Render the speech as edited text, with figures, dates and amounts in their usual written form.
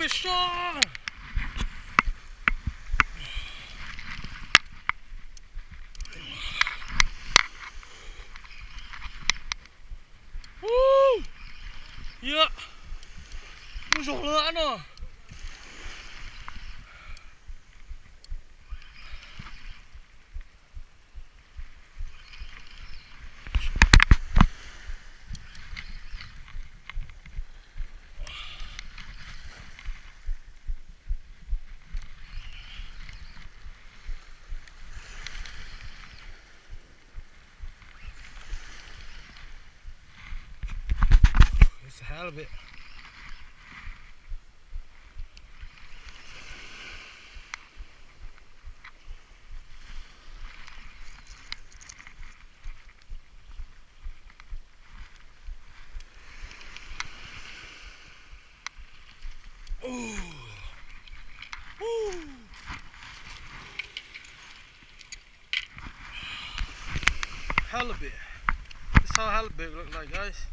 fish on! Woo! Dạ. Ui dồi nữa nữa. It's a halibut. Ooh. Ooh. Halibut. This is how halibut look like, guys.